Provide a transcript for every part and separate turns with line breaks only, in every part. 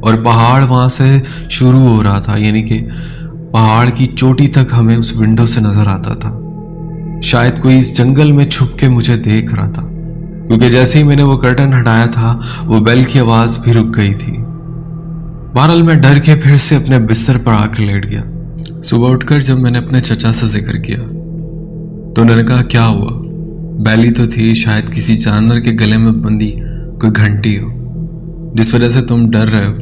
اور پہاڑ وہاں سے شروع ہو رہا تھا، یعنی کہ پہاڑ کی چوٹی تک ہمیں اس ونڈو سے نظر آتا تھا۔ شاید کوئی اس جنگل میں چھپ کے مجھے دیکھ رہا تھا، کیونکہ جیسے ہی میں نے وہ کرٹن ہٹایا تھا وہ بیل کی آواز بھی رک گئی تھی۔ بہرحال میں ڈر کے پھر سے اپنے بستر پر آ کر لیٹ گیا۔ صبح اٹھ کر جب میں نے اپنے چچا سے ذکر کیا تو انہوں نے کہا کیا ہوا؟ بیلی تو تھی، شاید کسی جانور کے گلے میں بندی کوئی گھنٹی ہو جس وجہ سے تم ڈر رہے ہو،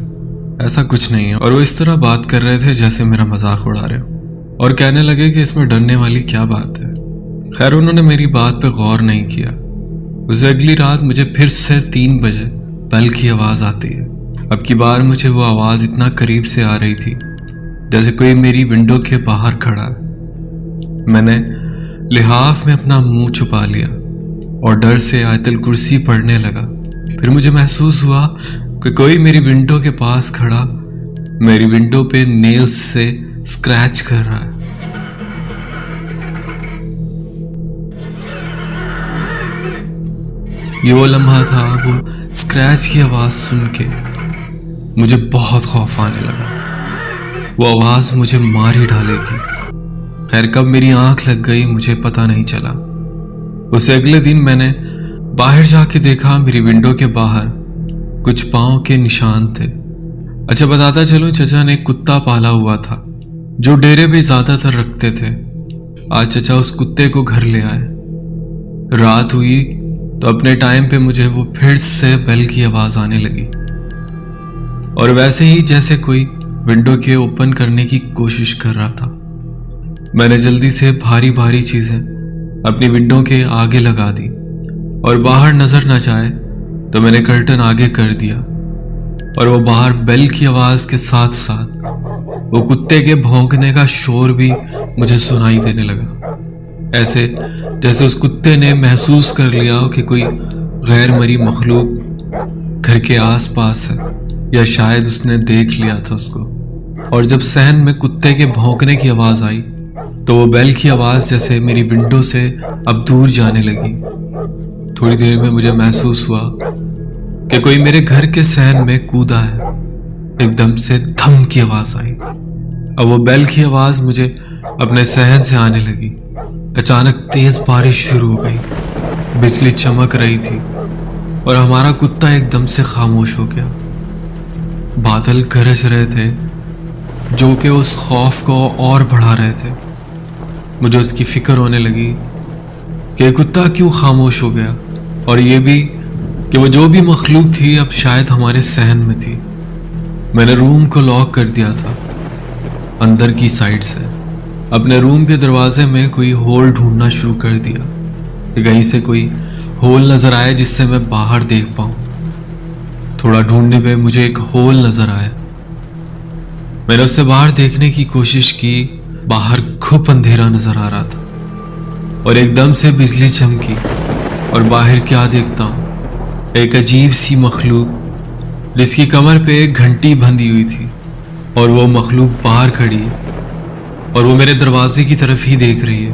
ایسا کچھ نہیں ہے۔ اور وہ اس طرح بات کر رہے تھے جیسے میرا مذاق اڑا رہے ہو، اور کہنے لگے کہ اس میں ڈرنے والی کیا بات ہے۔ خیر انہوں نے میری بات پہ غور نہیں کیا۔ اسے اگلی رات مجھے پھر سے 3 بجے بیل کی آواز آتی ہے۔ اب کی بار مجھے وہ آواز اتنا قریب سے آ رہی تھی جیسے کوئی میری ونڈو کے باہر کھڑا ہے۔ میں نے لحاف میں اپنا منہ چھپا لیا اور ڈر سے آیت الکرسی پڑھنے لگا۔ پھر مجھے محسوس ہوا کہ کوئی میری ونڈو کے پاس کھڑا میری ونڈو پہ نیل سے اسکریچ کر رہا ہے۔ یہ وہ لمحہ تھا، وہ اسکریچ کی آواز سن کے مجھے بہت خوف آنے لگا۔ وہ آواز مجھے مار ہی ڈالے گی۔ خیر کب میری آنکھ لگ گئی مجھے پتہ نہیں چلا۔ اسے اگلے دن میں نے باہر جا کے دیکھا، میری ونڈو کے باہر کچھ پاؤں کے نشان تھے۔ اچھا بتاتا چلوں، چچا نے ایک کتا پالا ہوا تھا جو ڈیرے پہ زیادہ تر رکھتے تھے۔ آج چچا اس کتے کو گھر لے آئے۔ رات ہوئی تو اپنے ٹائم پہ مجھے وہ پھر سے بیل کی آواز آنے لگی، اور ویسے ہی جیسے کوئی ونڈو کے اوپن کرنے کی کوشش کر رہا تھا۔ میں نے جلدی سے بھاری بھاری چیزیں اپنی ونڈو کے آگے لگا دی، اور باہر نظر نہ جائے تو میں نے کرٹن آگے کر دیا، اور وہ باہر بیل کی آواز کے ساتھ ساتھ وہ کتے کے بھونکنے کا شور بھی مجھے سنائی دینے لگا، ایسے جیسے اس کتے نے محسوس کر لیا ہو کہ کوئی غیر مری مخلوق گھر کے آس پاس ہے، یا شاید اس نے دیکھ لیا تھا اس کو۔ اور جب صحن میں کتے کے بھونکنے کی آواز آئی تو وہ بیل کی آواز جیسے میری ونڈو سے اب دور جانے لگی۔ تھوڑی دیر میں مجھے محسوس ہوا کہ کوئی میرے گھر کے صحن میں کودا ہے۔ ایک دم سے دھم کی آواز آئی، اور وہ بیل کی آواز مجھے اپنے صحن سے آنے لگی۔ اچانک تیز بارش شروع ہو گئی، بجلی چمک رہی تھی، اور ہمارا کتا ایک دم سے خاموش ہو گیا۔ بادل گرج رہے تھے جو کہ اس خوف کو اور بڑھا رہے تھے۔ مجھے اس کی فکر ہونے لگی کہ کتا کیوں خاموش ہو گیا، اور یہ بھی کہ وہ جو بھی مخلوق تھی اب شاید ہمارے صحن میں تھی۔ میں نے روم کو لاک کر دیا تھا اندر کی سائڈ سے۔ اپنے روم کے دروازے میں کوئی ہول ڈھونڈنا شروع کر دیا کہ کہیں سے کوئی ہول نظر آئے جس سے میں باہر دیکھ پاؤں۔ تھوڑا ڈھونڈنے پہ مجھے ایک ہول نظر آیا۔ میں نے اس سے باہر دیکھنے کی کوشش کی، باہر گھپ اندھیرا نظر آ رہا تھا، اور ایک دم سے بجلی چمکی، اور باہر کیا دیکھتا ہوں، ایک عجیب سی مخلوق جس کی کمر پہ ایک گھنٹی بندھی ہوئی تھی، اور وہ مخلوق باہر کھڑی ہے، اور وہ میرے دروازے کی طرف ہی دیکھ رہی ہے۔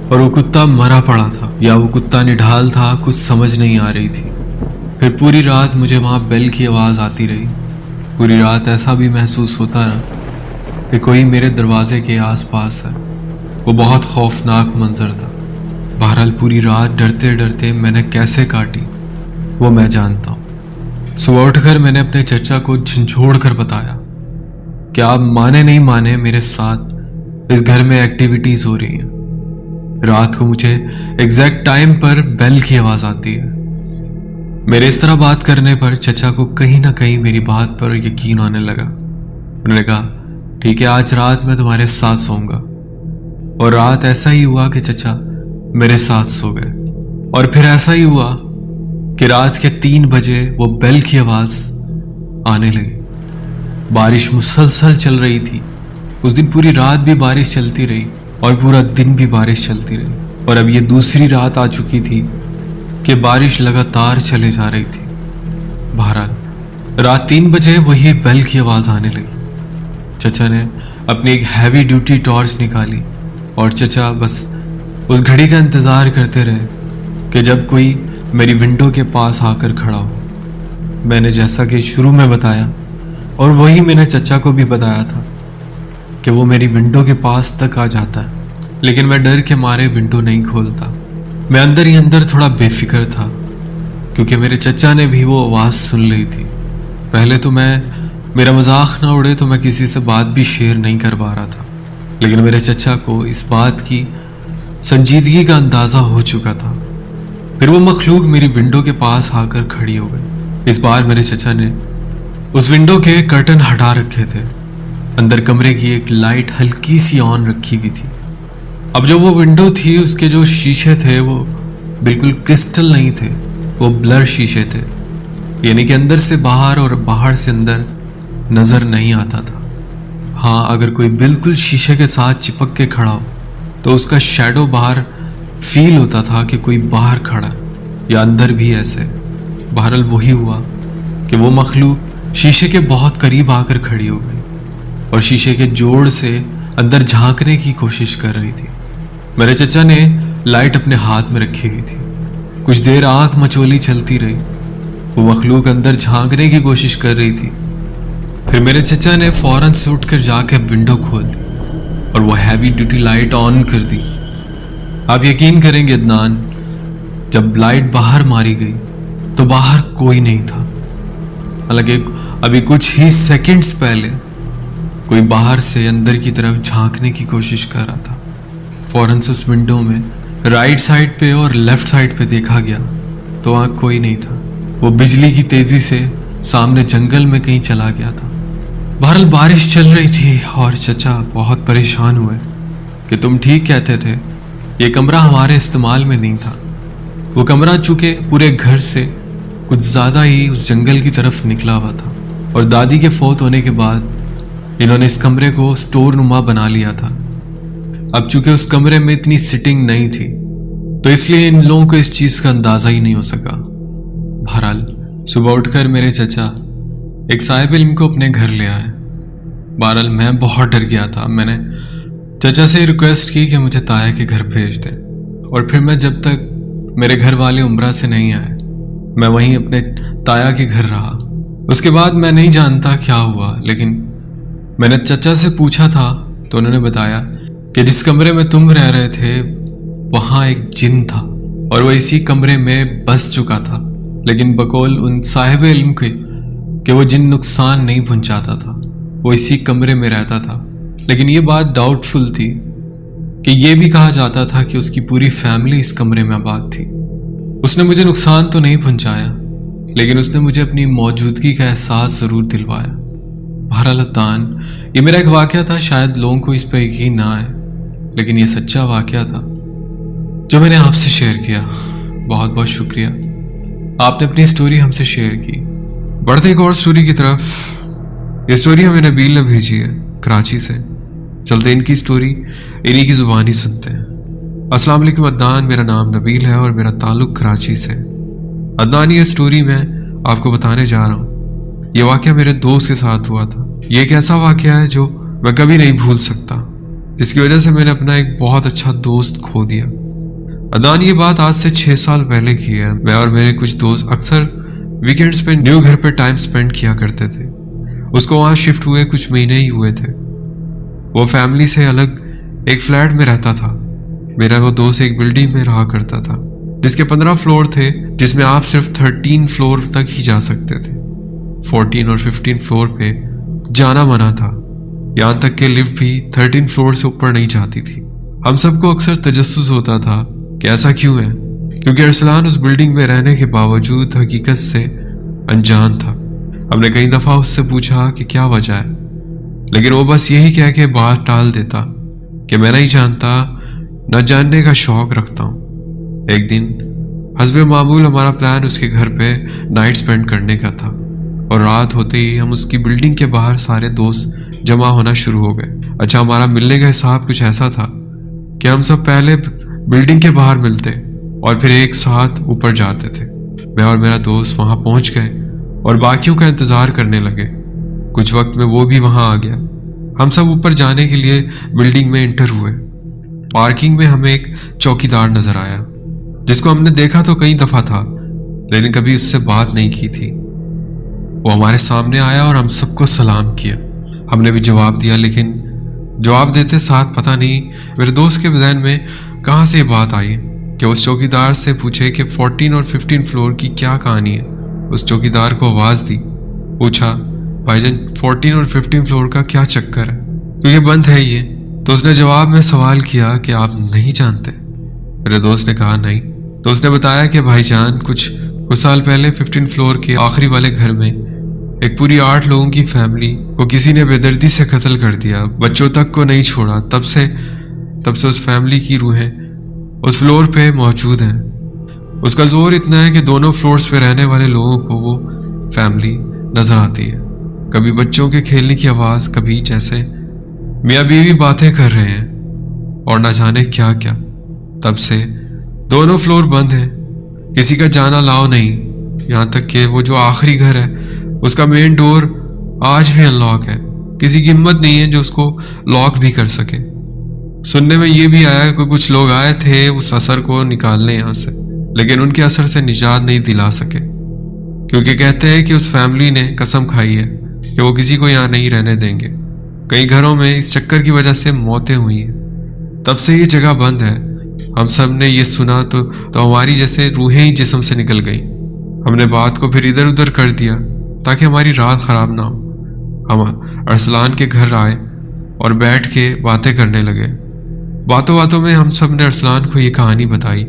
اور وہ کتا مرا پڑا تھا یا وہ کتا نڈھال تھا، کچھ سمجھ نہیں آ رہی تھی۔ پھر پوری رات مجھے وہاں بیل کی آواز آتی رہی۔ پوری رات ایسا بھی محسوس ہوتا رہا کہ کوئی میرے دروازے کے آس پاس ہے۔ وہ بہت خوفناک منظر تھا۔ بہرحال پوری رات ڈرتے ڈرتے میں نے کیسے کاٹی وہ میں جانتا ہوں۔ صبح اٹھ کر میں نے اپنے چچا کو جھنجھوڑ کر بتایا کہ آپ مانے نہیں مانے میرے ساتھ اس گھر میں ایکٹیویٹیز ہو رہی ہیں۔ رات کو مجھے ایگزیکٹ ٹائم پر بیل کی آواز آتی ہے۔ میرے اس طرح بات کرنے پر چچا کو کہیں نہ کہیں میری بات پر یقین آنے لگا۔ انہوں نے کہا ٹھیک ہے آج رات میں تمہارے ساتھ سوؤں گا۔ اور رات ایسا ہی ہوا کہ چچا میرے ساتھ سو گئے، اور پھر ایسا ہی ہوا کہ رات کے 3 بجے وہ بیل کی آواز آنے لگی۔ بارش مسلسل چل رہی تھی۔ اس دن پوری رات بھی بارش چلتی رہی اور پورا دن بھی بارش چلتی رہی، اور اب یہ دوسری رات آ چکی تھی کہ بارش لگاتار چلے جا رہی تھی۔ بہرحال رات 3 بجے وہی بیل کی آواز آنے لگی۔ چچا نے اپنی ایک ہیوی ڈیوٹی ٹارچ نکالی، اور چچا بس اس گھڑی کا انتظار کرتے رہے کہ جب کوئی میری ونڈو کے پاس آ کر کھڑا ہو۔ میں نے جیسا کہ شروع میں بتایا اور وہی میں نے چچا کو بھی بتایا تھا کہ وہ میری ونڈو کے پاس تک آ جاتا ہے، لیکن میں ڈر کے مارے ونڈو نہیں کھولتا۔ میں اندر ہی اندر تھوڑا بے فکر تھا کیونکہ میرے چچا نے بھی وہ آواز سن لی تھی۔ پہلے تو میرا مذاق نہ اڑے تو میں کسی سے بات بھی شیئر نہیں کر پا رہا تھا، لیکن میرے چچا کو اس بات کی سنجیدگی کا اندازہ ہو چکا تھا۔ پھر وہ مخلوق میری ونڈو کے پاس آ کر کھڑی ہو گئی۔ اس بار میرے چچا نے اس ونڈو کے کرٹن ہٹا رکھے تھے، اندر کمرے کی ایک لائٹ ہلکی سی آن رکھی ہوئی تھی۔ اب جو وہ ونڈو تھی اس کے جو شیشے تھے وہ بالکل کرسٹل نہیں تھے، وہ بلر شیشے تھے، یعنی کہ اندر سے باہر اور باہر سے اندر نظر نہیں آتا تھا۔ ہاں، اگر کوئی بالکل شیشے کے ساتھ چپک کے کھڑا ہو تو اس کا شیڈو باہر فیل ہوتا تھا کہ کوئی باہر کھڑا ہے یا اندر بھی ایسے۔ بہرحال وہی ہوا کہ وہ مخلوق شیشے کے بہت قریب آ کر کھڑی ہو گئی اور شیشے کے جوڑ سے اندر جھانکنے کی کوشش کر رہی تھی۔ میرے چچا نے لائٹ اپنے ہاتھ میں رکھی ہوئی تھی۔ کچھ دیر آنکھ مچولی چلتی رہی، وہ مخلوق اندر جھانکنے کی کوشش کر رہی تھی۔ پھر میرے چچا نے فوراً سے اٹھ کر جا کے ونڈو کھول دی اور وہ ہیوی ڈیوٹی لائٹ آن کر دی۔ آپ یقین کریں گے عدنان، جب لائٹ باہر ماری گئی تو باہر کوئی نہیں تھا، حالانکہ ابھی کچھ ہی سیکنڈز پہلے کوئی باہر سے اندر کی طرف جھانکنے کی کوشش کر رہا تھا۔ فوراً سے اس ونڈو میں رائٹ سائڈ پہ اور لیفٹ سائڈ پہ دیکھا گیا تو وہاں کوئی نہیں تھا۔ وہ بجلی کی تیزی سے سامنے جنگل میں کہیں چلا گیا تھا۔ بہرحال بارش چل رہی تھی اور چچا بہت پریشان ہوئے کہ تم ٹھیک کہتے تھے، یہ کمرہ ہمارے استعمال میں نہیں تھا۔ وہ کمرہ چونکہ پورے گھر سے کچھ زیادہ ہی اس جنگل کی طرف نکلا ہوا تھا، اور دادی کے فوت ہونے کے بعد انہوں نے اس کمرے کو سٹور نما بنا لیا تھا۔ اب چونکہ اس کمرے میں اتنی سٹنگ نہیں تھی تو اس لیے ان لوگوں کو اس چیز کا اندازہ ہی نہیں ہو سکا۔ بہرحال صبح اٹھ کر میرے چچا ایک صاحب علم کو اپنے گھر لے آئے۔ بہرحال میں بہت ڈر گیا تھا۔ میں نے چچا سے ریکویسٹ کی کہ مجھے تایا کے گھر بھیج دیں، اور پھر میں جب تک میرے گھر والے عمرہ سے نہیں آئے میں وہیں اپنے تایا کے گھر رہا۔ اس کے بعد میں نہیں جانتا کیا ہوا، لیکن میں نے چچا سے پوچھا تھا تو انہوں نے بتایا کہ جس کمرے میں تم رہ رہے تھے وہاں ایک جن تھا اور وہ اسی کمرے میں بس چکا تھا، لیکن بقول ان صاحب علم کے کہ وہ جن نقصان نہیں پہنچاتا تھا، وہ اسی کمرے میں رہتا تھا۔ لیکن یہ بات ڈاؤٹ فل تھی کہ یہ بھی کہا جاتا تھا کہ اس کی پوری فیملی اس کمرے میں آباد تھی۔ اس نے مجھے نقصان تو نہیں پہنچایا، لیکن اس نے مجھے اپنی موجودگی کا احساس ضرور دلوایا۔ بہرحال عدنان، یہ میرا ایک واقعہ تھا، شاید لوگوں کو اس پہ یقین نہ آئے، لیکن یہ سچا واقعہ تھا جو میں نے آپ سے شیئر کیا۔ بہت بہت شکریہ، آپ نے اپنی سٹوری ہم سے شیئر کی۔ بڑھتے ایک اور سٹوری کی طرف۔ یہ سٹوری ہمیں نبیل نے بھیجی ہے کراچی سے۔ چلتے ان کی سٹوری انہی کی زبانی سنتے ہیں۔ السلام علیکم عدنان، میرا نام نبیل ہے اور میرا تعلق کراچی سے۔ عدنان، یہ سٹوری میں آپ کو بتانے جا رہا ہوں، یہ واقعہ میرے دوست کے ساتھ ہوا تھا۔ یہ ایک ایسا واقعہ ہے جو میں کبھی نہیں بھول سکتا، جس کی وجہ سے میں نے اپنا ایک بہت اچھا دوست کھو دیا۔ عدنان، یہ بات آج سے 6 سال پہلے کی ہے۔ میں اور میرے کچھ دوست اکثر ویکینڈز پہ نیو گھر پہ ٹائم سپینڈ کیا کرتے تھے۔ اس کو وہاں شفٹ ہوئے کچھ مہینے ہی ہوئے تھے۔ وہ فیملی سے الگ ایک فلیٹ میں رہتا تھا۔ میرا وہ دوست ایک بلڈنگ میں رہا کرتا تھا جس کے 15 فلور تھے، جس میں آپ صرف 13 فلور تک ہی جا سکتے تھے۔ 14 اور 15 فلور پہ جانا منع تھا، یہاں تک کہ لفٹ بھی 13 فلور سے اوپر نہیں جاتی تھی۔ ہم سب کو اکثر تجسس ہوتا تھا کہ ایسا کیوں ہے، کیونکہ ارسلان اس بلڈنگ میں رہنے کے باوجود حقیقت سے انجان تھا۔ ہم نے کئی دفعہ اس سے پوچھا کہ کیا وجہ ہے، لیکن وہ بس یہی کہہ کے بات ٹال دیتا کہ میں نہیں جانتا، نہ جاننے کا شوق رکھتا ہوں۔ ایک دن حسب معمول ہمارا پلان اس کے گھر پہ نائٹ سپینڈ کرنے کا تھا، اور رات ہوتے ہی ہم اس کی بلڈنگ کے باہر سارے دوست جمع ہونا شروع ہو گئے۔ اچھا، ہمارا ملنے کا حساب کچھ ایسا تھا کہ ہم سب پہلے بلڈنگ کے باہر ملتے اور پھر ایک ساتھ اوپر جاتے تھے۔ میں اور میرا دوست وہاں پہنچ گئے اور باقیوں کا انتظار کرنے لگے۔ کچھ وقت میں وہ بھی وہاں آ گیا۔ ہم سب اوپر جانے کے لیے بلڈنگ میں انٹر ہوئے۔ پارکنگ میں ہمیں ایک چوکیدار نظر آیا، جس کو ہم نے دیکھا تو کئی دفعہ تھا، لیکن کبھی اس سے بات نہیں کی تھی۔ وہ ہمارے سامنے آیا اور ہم سب کو سلام کیا. ہم نے بھی جواب دیا, لیکن جواب دیتے ساتھ پتہ نہیں میرے دوست کے ذہن میں کہاں سے یہ بات آئی کہ اس چوکیدار سے پوچھے کہ 14 اور 15 فلور کی کیا کہانی ہے. اس چوکیدار کو آواز دی, پوچھا بھائی جان 14 اور 15 فلور کا کیا چکر ہے, کیونکہ بند ہے یہ. تو اس نے جواب میں سوال کیا کہ آپ نہیں جانتے. میرے دوست نے کہا نہیں. تو اس نے بتایا کہ بھائی جان کچھ سال پہلے 15 فلور کے آخری والے گھر میں ایک پوری 8 لوگوں کی فیملی کو کسی نے بے دردی سے قتل کر دیا, بچوں تک کو نہیں چھوڑا. تب سے اس فیملی کی روحیں اس فلور پہ موجود ہیں. اس کا زور اتنا ہے کہ دونوں فلورز پہ رہنے والے لوگوں کو وہ فیملی نظر آتی ہے. کبھی بچوں کے کھیلنے کی آواز, کبھی جیسے میاں بیوی باتیں کر رہے ہیں اور نہ جانے کیا کیا. تب سے دونوں فلور بند ہیں, کسی کا جانا لاؤ نہیں. یہاں تک کہ وہ جو آخری گھر ہے اس کا مین ڈور آج بھی ان لاک ہے. کسی کی ہمت نہیں ہے جو اس کو لاک بھی کر سکے. سننے میں یہ بھی آیا کہ کچھ لوگ آئے تھے اس اثر کو نکالنے یہاں سے, لیکن ان کے اثر سے نجات نہیں دلا سکے, کیونکہ کہتے ہیں کہ اس فیملی نے قسم کھائی ہے کہ وہ کسی کو یہاں نہیں رہنے دیں گے. کئی گھروں میں اس چکر کی وجہ سے موتیں ہوئی ہیں. تب سے یہ جگہ بند ہے. ہم سب نے یہ سنا تو ہماری جیسے روحیں ہی جسم سے نکل گئیں. ہم نے بات کو پھر ادھر ادھر کر دیا تاکہ ہماری رات خراب نہ ہو. ہم ارسلان کے گھر آئے اور بیٹھ کے باتیں کرنے لگے. باتوں میں ہم سب نے ارسلان کو یہ کہانی بتائی.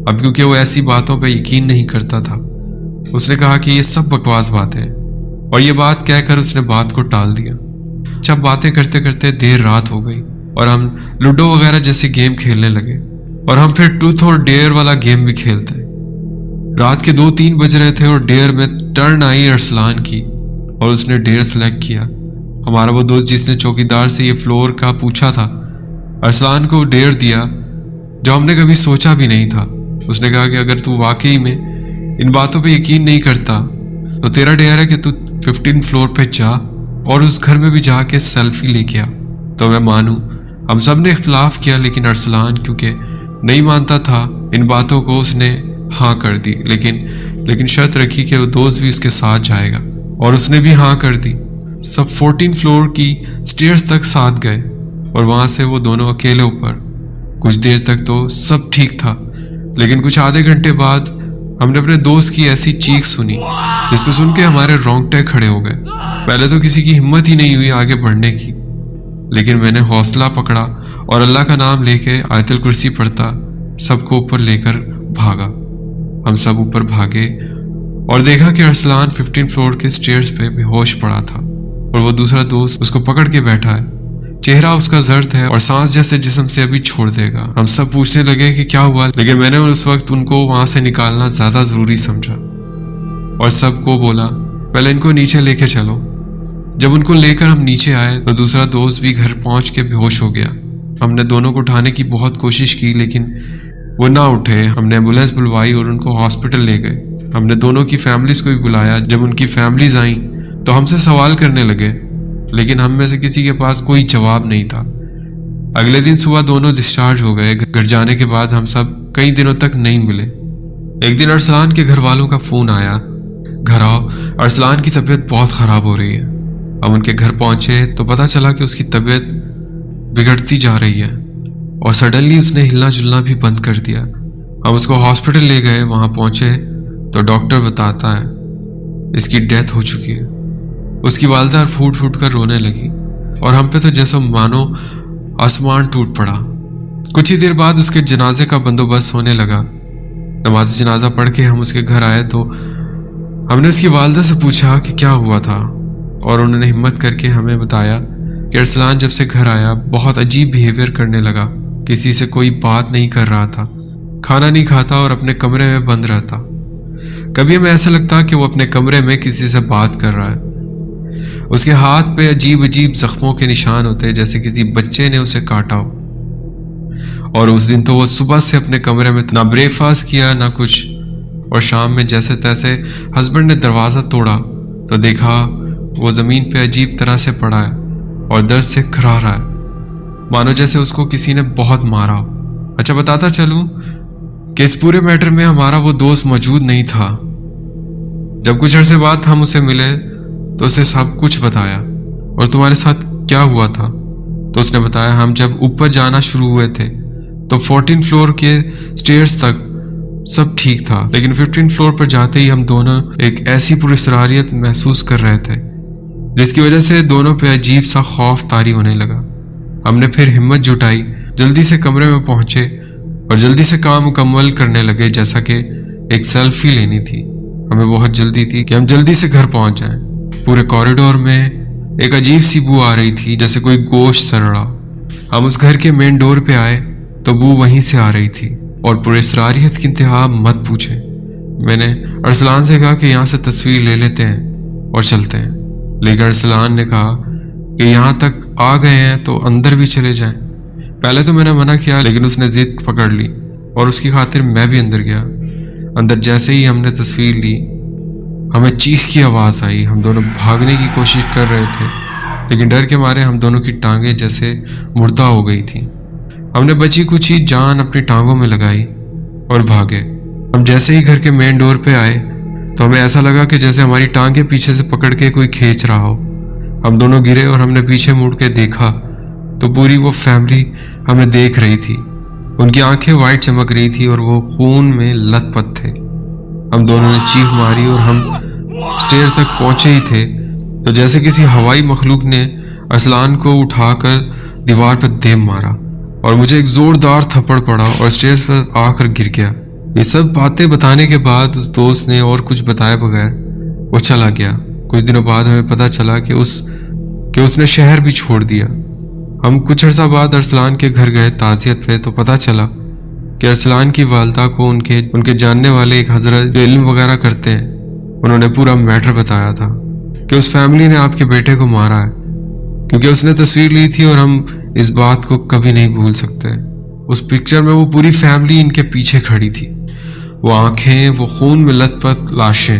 اب کیونکہ وہ ایسی باتوں پہ یقین نہیں کرتا تھا, اس نے کہا کہ یہ سب بکواس باتیں ہیں, اور یہ بات کہہ کر اس نے بات کو ٹال دیا. جب باتیں کرتے کرتے دیر رات ہو گئی اور ہم لوڈو وغیرہ جیسے گیم کھیلنے لگے, اور ہم پھر ٹروتھ اور ڈیئر والا گیم بھی کھیلتے. رات کے 2-3 بج رہے تھے اور ڈیئر میں ٹرن آئی ارسلان کی اور اس نے ڈیئر سلیکٹ کیا. ہمارا وہ دوست جس نے چوکیدار سے یہ فلور کا پوچھا تھا, ارسلان کو ڈیئر دیا جو ہم نے کبھی سوچا بھی نہیں تھا. اس نے کہا کہ اگر تو واقعی میں ان باتوں پہ یقین نہیں کرتا تو تیرا ڈیئر ہے کہ تو 15 فلور پہ جا اور اس گھر میں بھی جا کے سیلفی لے کے آ. تو میں مانوں. ہم سب نے اختلاف کیا, لیکن ارسلان کیونکہ نہیں مانتا تھا ان باتوں کو, اس نے ہاں کر دی. لیکن شرط رکھی کہ وہ دوست بھی اس کے ساتھ جائے گا, اور اس نے بھی ہاں کر دی. سب 14 فلور کی سٹیئرز تک ساتھ گئے اور وہاں سے وہ دونوں اکیلے اوپر. کچھ دیر تک تو سب ٹھیک تھا, لیکن کچھ آدھے گھنٹے بعد ہم نے اپنے دوست کی ایسی چیخ سنی جس کو سن کے ہمارے رونگٹے کھڑے ہو گئے. پہلے تو کسی کی ہمت ہی نہیں ہوئی آگے بڑھنے کی, لیکن میں نے حوصلہ پکڑا اور اللہ کا نام لے کے آیت الکرسی پڑھتا سب کو اوپر لے کر بھاگا. ہم سب اوپر بھاگے اور دیکھا کہ ارسلان 15 فلور کے سٹیئرز پہ بے ہوش پڑا تھا, اور وہ دوسرا دوست اس کو پکڑ کے بیٹھا ہے. چہرہ اس کا زرد ہے اور سانس جیسے جسم سے ابھی چھوڑ دے گا. ہم سب پوچھنے لگے کہ کیا ہوا, لیکن میں نے اس وقت ان کو وہاں سے نکالنا زیادہ ضروری سمجھا اور سب کو بولا پہلے ان کو نیچے لے کے چلو. جب ان کو لے کر ہم نیچے آئے تو دوسرا دوست بھی گھر پہنچ کے بے ہوش ہو گیا. ہم نے دونوں کو اٹھانے کی بہت کوشش کی, لیکن وہ نہ اٹھے. ہم نے ایمبولینس بلوائی اور ان کو ہاسپٹل لے گئے. ہم نے دونوں کی فیملیز کو بھی بلایا. جب ان کی فیملیز آئیں تو ہم سے سوال کرنے لگے, لیکن ہم میں سے کسی کے پاس کوئی جواب نہیں تھا. اگلے دن صبح دونوں ڈسچارج ہو گئے. گھر جانے کے بعد ہم سب کئی دنوں تک نہیں ملے. ایک دن ارسلان کے گھر والوں کا فون آیا, گھر آؤ, ارسلان کی طبیعت بہت خراب ہو رہی ہے. ہم ان کے گھر پہنچے تو پتہ چلا کہ اس کی طبیعت بگڑتی جا رہی ہے اور سڈنلی اس نے ہلنا جلنا بھی بند کر دیا. ہم اس کو ہاسپٹل لے گئے. وہاں پہنچے تو ڈاکٹر بتاتا ہے اس کی ڈیتھ ہو چکی ہے. اس کی والدہ پھوٹ پھوٹ کر رونے لگی اور ہم پہ تو جیسے مانو آسمان ٹوٹ پڑا. کچھ ہی دیر بعد اس کے جنازے کا بندوبست ہونے لگا. نماز جنازہ پڑھ کے ہم اس کے گھر آئے تو ہم نے اس کی والدہ سے پوچھا کہ کیا ہوا تھا, اور انہوں نے ہمت کر کے ہمیں بتایا کہ ارسلان جب سے گھر آیا بہت عجیب بیہیویئر کرنے لگا. کسی سے کوئی بات نہیں کر رہا تھا, کھانا نہیں کھاتا اور اپنے کمرے میں بند رہتا. کبھی ہمیں ایسا لگتا کہ وہ اپنے کمرے میں کسی سے بات کر رہا ہے. اس کے ہاتھ پہ عجیب عجیب زخموں کے نشان ہوتے جیسے کسی بچے نے اسے کاٹا ہو. اور اس دن تو وہ صبح سے اپنے کمرے میں نہ بریک فاسٹ کیا نہ کچھ, اور شام میں جیسے تیسے ہسبینڈ نے دروازہ توڑا تو دیکھا وہ زمین پہ عجیب طرح سے پڑا ہے اور درد سے کھرا رہا ہے, مانو جیسے اس کو کسی نے بہت مارا ہو. اچھا بتاتا چلوں کہ اس پورے میٹر میں ہمارا وہ دوست موجود نہیں تھا. جب کچھ عرصے بعد ہم اسے ملے تو اسے سب کچھ بتایا اور تمہارے ساتھ کیا ہوا تھا؟ تو اس نے بتایا ہم جب اوپر جانا شروع ہوئے تھے تو 14 فلور کے سٹیئرز تک سب ٹھیک تھا، لیکن 15 فلور پر جاتے ہی ہم دونوں ایک ایسی پراسراریت محسوس کر رہے تھے جس کی وجہ سے دونوں پہ عجیب سا خوف طاری ہونے لگا۔ ہم نے پھر ہمت جٹائی، جلدی سے کمرے میں پہنچے اور جلدی سے کام مکمل کرنے لگے، جیسا کہ ایک سیلفی لینی تھی۔ ہمیں بہت جلدی تھی کہ ہم جلدی سے گھر پہنچ جائیں۔ پورے کوریڈور میں ایک عجیب سی بو آ رہی تھی، جیسے کوئی گوشت سڑ رہا۔ ہم اس گھر کے مین ڈور پہ آئے تو بو وہیں سے آ رہی تھی اور پراسراريت کی انتہا مت پوچھیں۔ میں نے ارسلان سے کہا کہ یہاں سے تصویر لے لیتے ہیں اور چلتے ہیں، لیکن ارسلان نے کہا کہ یہاں تک آ گئے ہیں تو اندر بھی چلے جائیں۔ پہلے تو میں نے منع کیا، لیکن اس نے ضد پکڑ لی اور اس کی خاطر میں بھی اندر گیا۔ اندر جیسے ہی ہم نے تصویر لی، ہمیں چیخ کی آواز آئی۔ ہم دونوں بھاگنے کی کوشش کر رہے تھے، لیکن ڈر کے مارے ہم دونوں کی ٹانگیں جیسے مردہ ہو گئی تھیں۔ ہم نے بچی کچی جان اپنی ٹانگوں میں لگائی اور بھاگے۔ ہم جیسے ہی گھر کے مین ڈور پہ آئے تو ہمیں ایسا لگا کہ جیسے ہماری ٹانگیں پیچھے سے پکڑ کے کوئی کھینچ رہا ہو۔ ہم دونوں گرے اور ہم نے پیچھے مڑ کے دیکھا تو پوری وہ فیملی ہمیں دیکھ رہی تھی۔ ان کی آنکھیں وائٹ چمک رہی تھی اور وہ خون میں لت پت تھے۔ ہم دونوں نے چیخ ماری اور ہم اسٹیئر تک پہنچے ہی تھے تو جیسے کسی ہوائی مخلوق نے ارسلان کو اٹھا کر دیوار پر دیم مارا اور مجھے ایک زوردار تھپڑ پڑا اور اسٹیئر پر آ کر گر گیا۔ یہ سب باتیں بتانے کے بعد اس دوست نے اور کچھ بتائے بغیر وہ چلا گیا۔ کچھ دنوں بعد ہمیں پتہ چلا کہ اس نے شہر بھی چھوڑ دیا۔ ہم کچھ عرصہ بعد ارسلان کے گھر گئے تعزیت پہ، تو پتہ چلا کہ ارسلان کی والدہ کو ان کے جاننے والے ایک حضرت جو علم وغیرہ کرتے ہیں، انہوں نے پورا میٹر بتایا تھا کہ اس فیملی نے آپ کے بیٹے کو مارا ہے، کیونکہ اس نے تصویر لی تھی اور ہم اس بات کو کبھی نہیں بھول سکتے۔ اس پکچر میں وہ پوری فیملی ان کے پیچھے کھڑی تھی، وہ آنکھیں، وہ خون میں لت پت لاشیں۔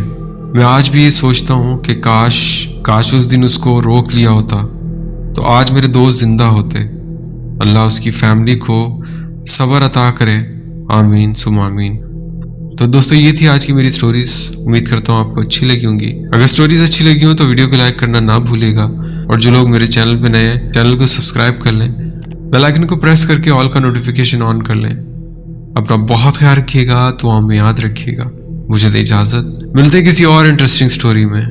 میں آج بھی یہ سوچتا ہوں کہ کاش اس دن اس کو روک لیا ہوتا تو آج میرے دوست زندہ ہوتے۔ اللہ اس کی فیملی کو صبر عطا کرے، آمین ثم آمین۔ تو دوستو یہ تھی آج کی میری سٹوریز، امید کرتا ہوں آپ کو اچھی لگی ہوں گی۔ اگر سٹوریز اچھی لگی ہوں تو ویڈیو کو لائک کرنا نہ بھولے گا، اور جو لوگ میرے چینل پہ نئے ہیں چینل کو سبسکرائب کر لیں، بیل آئیکن کو پریس کر کے آل کا نوٹیفیکیشن آن کر لیں۔ اپنا بہت خیال رکھیے گا، دعاؤں میں یاد رکھیے گا۔ مجھے دے اجازت، ملتے کسی اور انٹرسٹنگ سٹوری میں۔